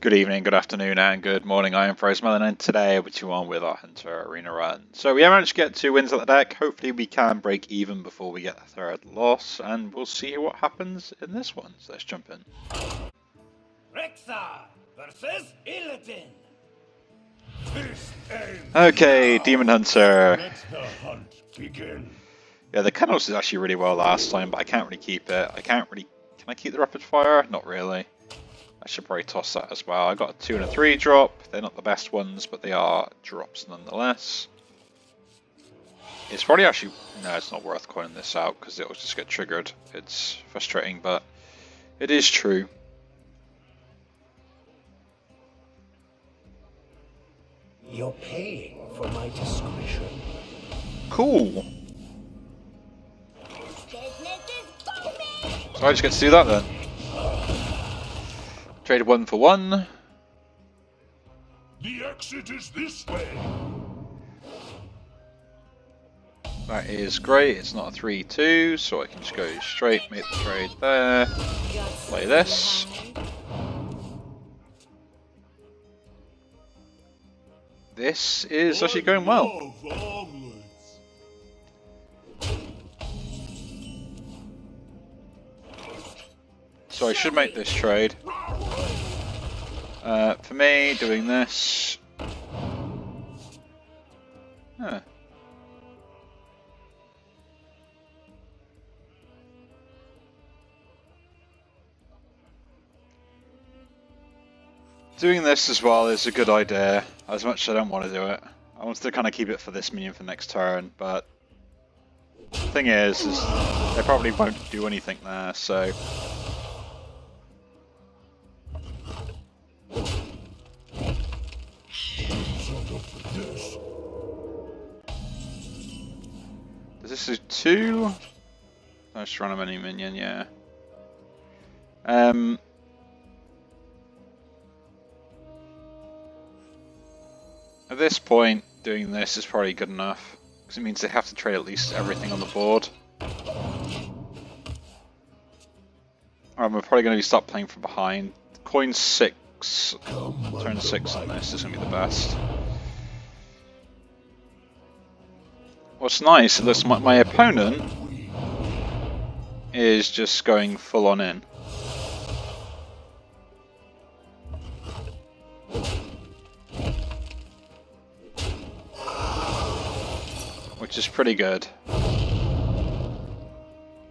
Good evening, good afternoon, and good morning. I am Frozemelon, and today we're you on with our Hunter Arena run. So we have managed to get 2 wins at the deck. Hopefully we can break even before we get a third loss, and we'll see what happens in this one. So let's jump in. Rexar versus Illidan. Okay, Demon Hunter. Let the hunt begin. Yeah, the Kennels is actually really well last time, but I can't really keep it. Can I keep the Rapid Fire? Not really. I should probably toss that as well. I got a 2 and a 3 drop. They're not the best ones, but they are drops nonetheless. It's probably actually... No, it's not worth coining this out because it'll just get triggered. It's frustrating, but it is true. You're paying for my discretion. Cool. So I just get to do that then. Traded 1 for 1. The exit is this way. That is great. It's not a 3-2, so I can just go straight, make the trade there. Play this. This is actually going well. So I should make this trade. For me, doing this. Huh. Doing this as well is a good idea, as much as I don't want to do it. I want to kind of keep it for this minion for next turn, but the thing is they probably won't do anything there, so... Does this do 2? I just run a mini minion, yeah. At this point, doing this is probably good enough, because it means they have to trade at least everything on the board. We're probably going to start playing from behind. Coin 6, turn 6 on this is going to be the best. What's nice is that my opponent is just going full on in. Which is pretty good. At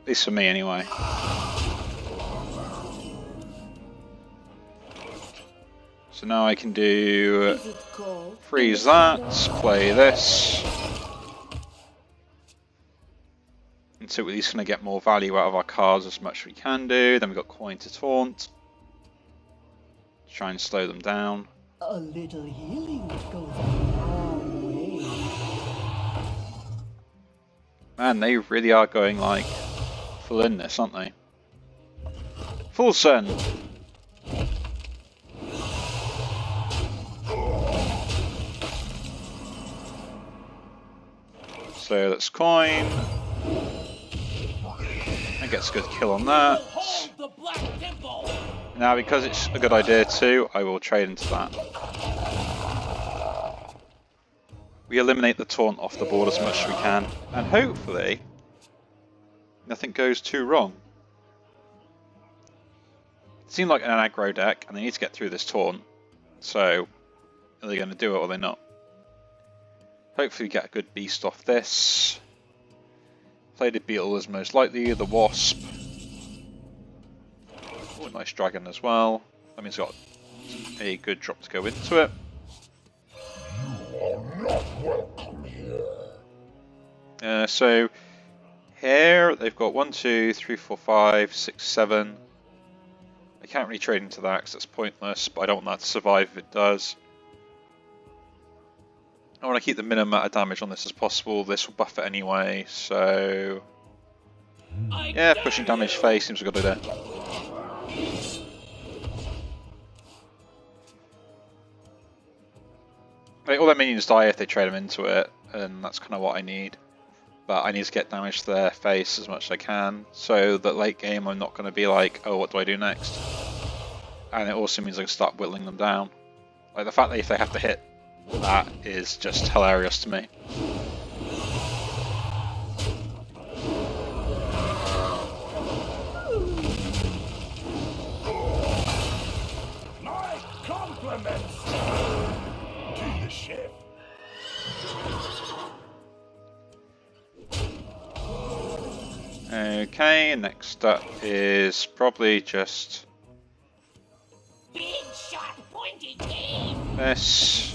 least for me anyway. So now I can do freeze that, play this. And so we're at least going to get more value out of our cards as much as we can do. Then we've got coin to taunt. Try and slow them down. A little healing goes a long way. Man, they really are going like full in this, aren't they? Full send. So that's coin. That gets a good kill on that. Now, because it's a good idea too, I will trade into that. We eliminate the taunt off the board as much as we can, and hopefully nothing goes too wrong. It seemed like an aggro deck, and they need to get through this taunt, so are they going to do it or are they not? Hopefully we get a good beast off this. Plated beetle is most likely, the wasp. Oh, nice dragon as well. That means it's got a good drop to go into it. So here they've got 1, 2, 3, 4, 5, 6, 7. I can't really trade into that because that's pointless, but I don't want that to survive if it does. I want to keep the minimum amount of damage on this as possible. This will buff it anyway, so yeah, pushing damage phase seems a good idea. Like, all their minions die if they trade them into it, and that's kind of what I need. But I need to get damage to their face as much as I can, so that late game I'm not going to be like, oh, what do I do next? and it also means I can start whittling them down. Like the fact that if they have to hit that is just hilarious to me. My compliments to the ship. Okay, next up is probably just Big sharp pointy teeth. this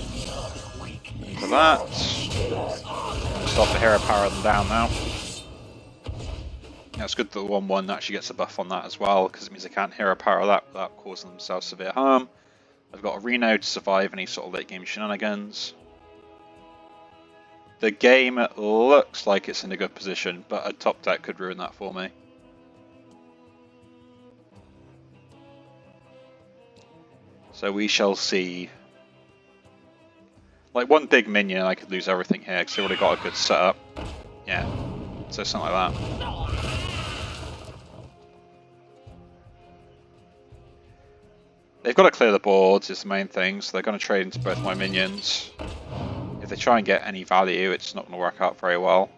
into that. Stop the hero power them down now. Yeah, it's good that the 1/1 actually gets a buff on that as well, because it means they can't hero power that without causing themselves severe harm. I've got a Reno to survive any sort of late game shenanigans. The game looks like it's in a good position, but a top deck could ruin that for me. So we shall see. Like one big minion, I could lose everything here because they already got a good setup. Yeah, so something like that. They've got to clear the boards is the main thing, so they're going to trade into both my minions. If they try and get any value, it's not going to work out very well.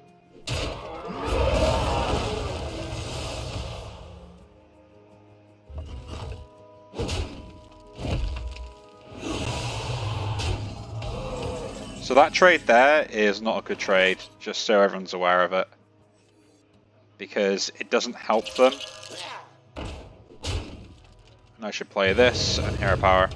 So that trade there is not a good trade, just so everyone's aware of it. Because it doesn't help them. And I should play this and hero power.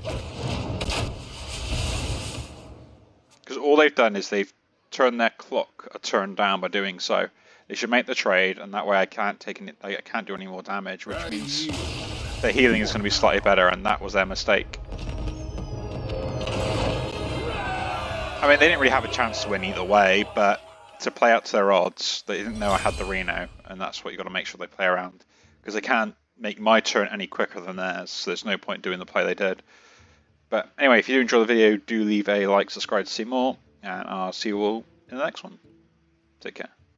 Because all they've done is they've turned their clock a turn down by doing so. They should make the trade, and that way I can't do any more damage, which means their healing is going to be slightly better, and that was their mistake. I mean, they didn't really have a chance to win either way, but to play out to their odds, they didn't know I had the Reno, and that's what you got to make sure they play around, because they can't make my turn any quicker than theirs, so there's no point doing the play they did. But anyway, if you do enjoy the video, do leave a like, subscribe to see more, and I'll see you all in the next one. Take care.